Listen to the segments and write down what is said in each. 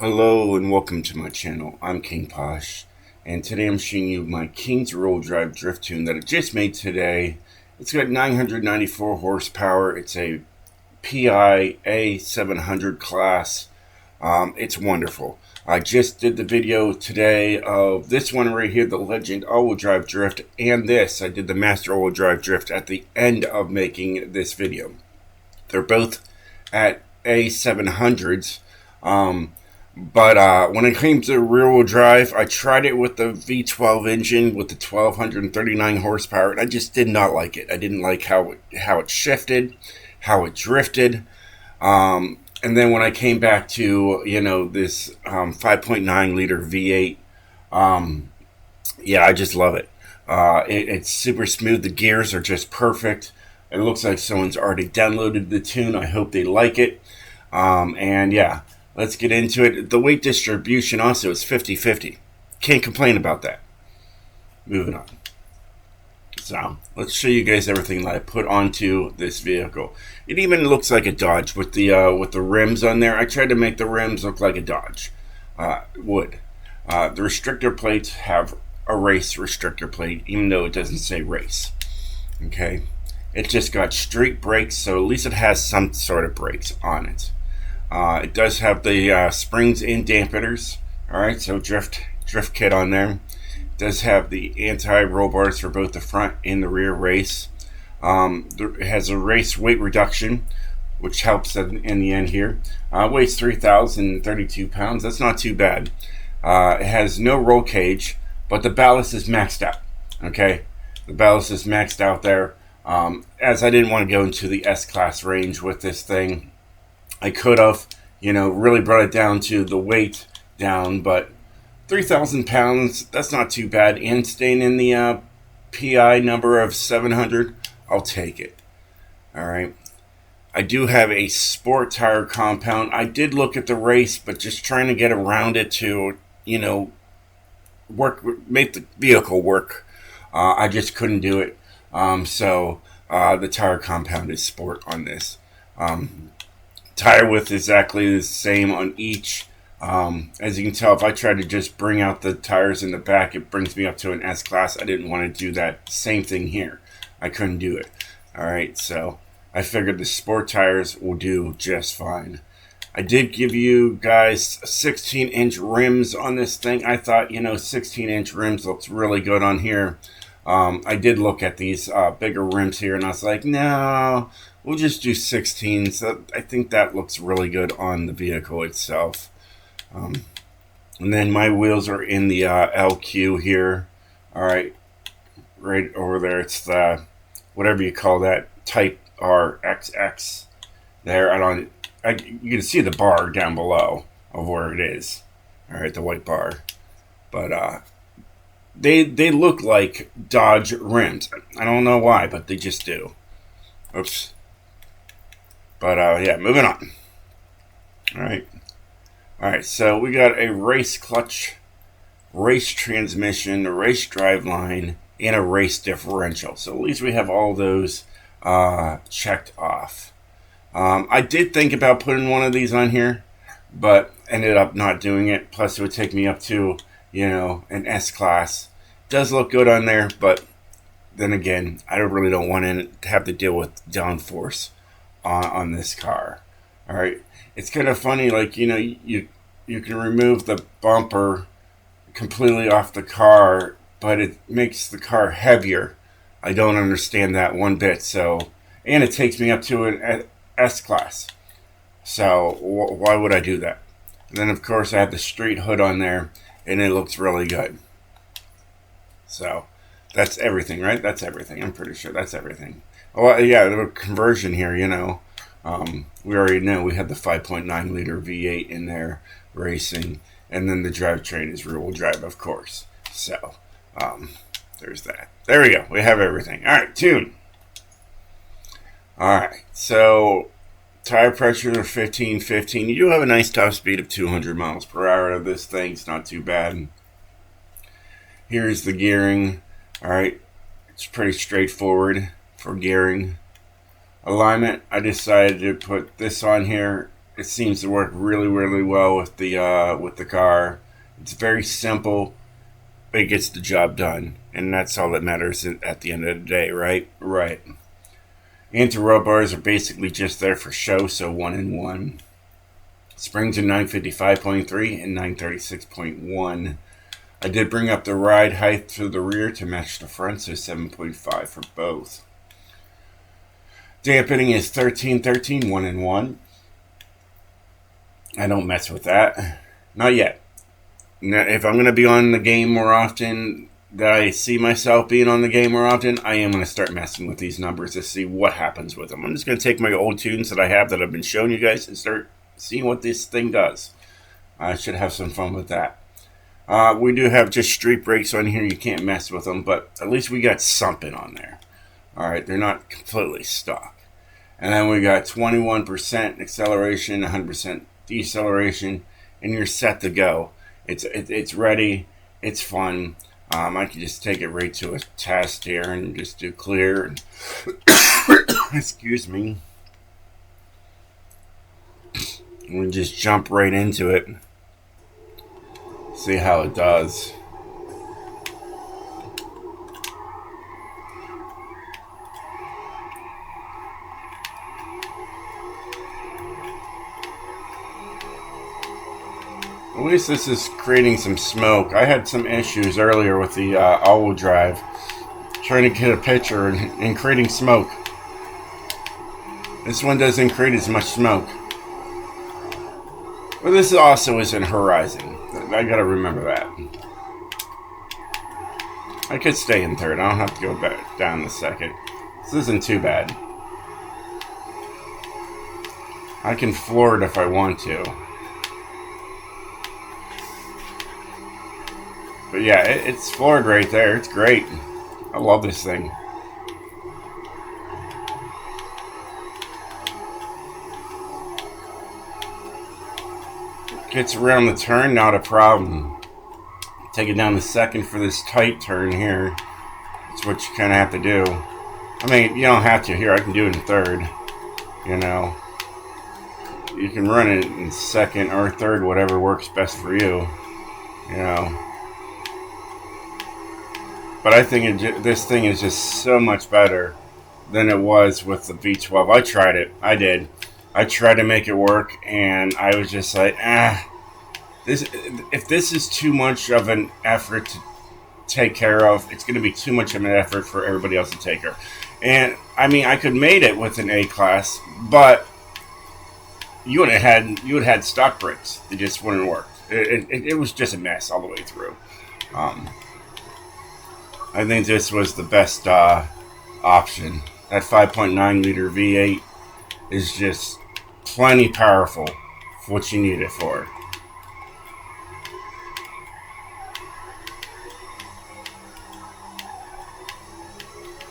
Hello and welcome to my channel. I'm King Posh, and today I'm showing you my King's rear-wheel drive drift tune that I just made today. It's got 994 horsepower. It's a PI A700 class. It's wonderful. I just did the video today of this one right here, the Legend all-wheel drive drift, and this. I did the Master all-wheel drive drift at the end of making this video. They're both at A700s. But when it came to rear-wheel drive, I tried it with the V12 engine with the 1239 horsepower, and I just did not like it. I didn't like how it shifted, how it drifted. And then when I came back to, this 5.9 liter V8, yeah, I just love it. It's super smooth. The gears are just perfect. It looks like someone's already downloaded the tune. I hope they like it. And yeah. Let's get into it. The weight distribution also is 50-50. Can't complain about that. Moving on. So, let's show you guys everything that I put onto this vehicle. It even looks like a Dodge with the rims on there. I tried to make the rims look like a Dodge would. The restrictor plates have a race restrictor plate, even though it doesn't say race. Okay? It just got street brakes, so at least it has some sort of brakes on it. It does have the springs and dampeners. Alright, so drift kit on there. It does have the anti-roll bars for both the front and the rear race. It has a race weight reduction, which helps in the end here. Weighs 3,032 pounds. That's not too bad. It has no roll cage, but the ballast is maxed out. Okay, the ballast is maxed out there. As I didn't want to go into the S-Class range with this thing, I could have, really brought it down to the weight down, but 3,000 pounds, that's not too bad. And staying in the PI number of 700, I'll take it. All right. I do have a sport tire compound. I did look at the race, but just trying to get around it to, make the vehicle work. I just couldn't do it. So the tire compound is sport on this. Tire width is exactly the same on each. As you can tell, if I try to just bring out the tires in the back, it brings me up to an S-Class. I didn't want to do that same thing here. I couldn't do it. Alright, so I figured the sport tires will do just fine. I did give you guys 16-inch rims on this thing. I thought, 16-inch rims looks really good on here. I did look at these bigger rims here, and I was like, no, we'll just do 16. So I think that looks really good on the vehicle itself. And then my wheels are in the LQ here. All right, right over there. It's the whatever you call that, Type R XX. There, you can see the bar down below of where it is. All right, the white bar, but They look like Dodge rims. I don't know why, but they just do. Oops. But yeah, moving on. Alright, so we got a race clutch, race transmission, a race driveline, and a race differential. So at least we have all those checked off. I did think about putting one of these on here, but ended up not doing it. Plus it would take me up to an S-Class. Does look good on there, but then again, I really don't want to have to deal with downforce on this car. All right, it's kind of funny, like you can remove the bumper completely off the car, but it makes the car heavier. I don't understand that one bit. So, and it takes me up to an S-Class. So why would I do that? And then of course I have the street hood on there, and it looks really good. So that's everything, right? That's everything. I'm pretty sure that's everything. Oh yeah, the conversion here, we already know we had the 5.9 liter V8 in there racing, and then the drivetrain is rear-wheel drive, of course. So there's that. There we go. We have everything. All right, tune. All right, so tire pressure of 15. You do have a nice top speed of 200 miles per hour of this thing. It's not too bad. Here's the gearing. Alright, it's pretty straightforward for gearing. Alignment, I decided to put this on here. It seems to work really, really well with the car. It's very simple. It gets the job done, and that's all that matters at the end of the day, right? Right. Anti-roll bars are basically just there for show, so 1 and 1. Springs are 955.3 and 936.1. I did bring up the ride height to the rear to match the front, so 7.5 for both. Dampening is 1313, 1 and 1. I don't mess with that. Not yet. Now, if I'm going to be on the game more often, that I see myself being on the game more often, I am going to start messing with these numbers to see what happens with them. I'm just going to take my old tunes that I have that I've been showing you guys and start seeing what this thing does. I should have some fun with that. We do have just street brakes on here. You can't mess with them, but at least we got something on there. Alright, they're not completely stock. And then we got 21% acceleration, 100% deceleration, and you're set to go. It's ready. It's fun. I can just take it right to a test here and just do clear. And excuse me. We just jump right into it. See how it does. At least this is creating some smoke. I had some issues earlier with the all-wheel drive, trying to get a picture and creating smoke. This one doesn't create as much smoke. Well, this also isn't Horizon. I gotta remember that. I could stay in third. I don't have to go back down to second. This isn't too bad. I can floor it if I want to. But yeah, it's floored right there. It's great. I love this thing. Gets around the turn, not a problem. Take it down to second for this tight turn here. That's what you kind of have to do. I mean, you don't have to here. I can do it in third. You know. You can run it in second or third, whatever works best for you. You know. But I think this thing is just so much better than it was with the V12. I tried it. I did. I tried to make it work, and I was just like, if this is too much of an effort to take care of, it's going to be too much of an effort for everybody else to take care. And, I mean, I could made it with an A-Class, but you would have had stock brakes. They just wouldn't work. It was just a mess all the way through. I think this was the best option. That 5.9 liter V8 is just plenty powerful for what you need it for.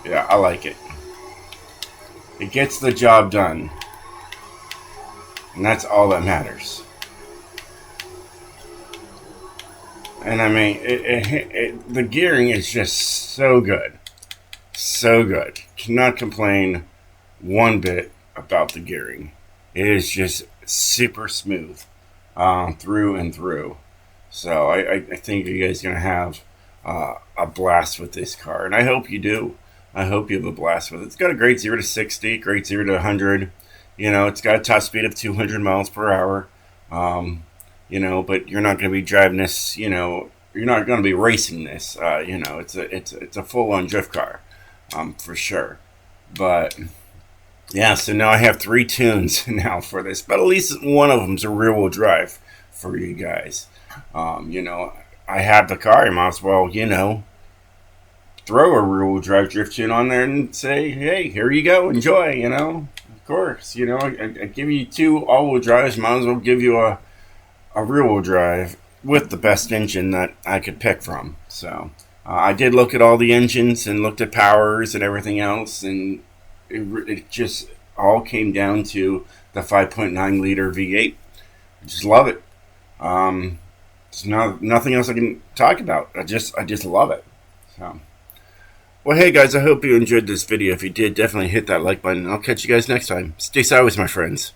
Yeah, I like it. It gets the job done. And that's all that matters. And I mean, the gearing is just so good. So good. Cannot complain one bit about the gearing. It is just super smooth through and through. So I think you guys are going to have a blast with this car. And I hope you do. I hope you have a blast with it. It's got a great 0 to 60, great 0 to 100. You know, it's got a top speed of 200 miles per hour. You know, but you're not going to be driving this, you know, you're not going to be racing this. You know, it's a full-on drift car, for sure. But, yeah, so now I have 3 tunes now for this. But at least one of them's a rear-wheel drive for you guys. You know, I have the car. I might as well, you know, throw a rear-wheel drive drift tune on there and say, hey, here you go, enjoy, you know. Of course, you know, I give you 2 all-wheel drives. Might as well give you a rear-wheel drive with the best engine that I could pick from. So I did look at all the engines and looked at powers and everything else, and it just all came down to the 5.9 liter V8. I just love it. There's nothing else I can talk about. I just love it. So, well, hey guys, I hope you enjoyed this video. If you did, definitely hit that like button. I'll catch you guys next time. Stay sideways, my friends.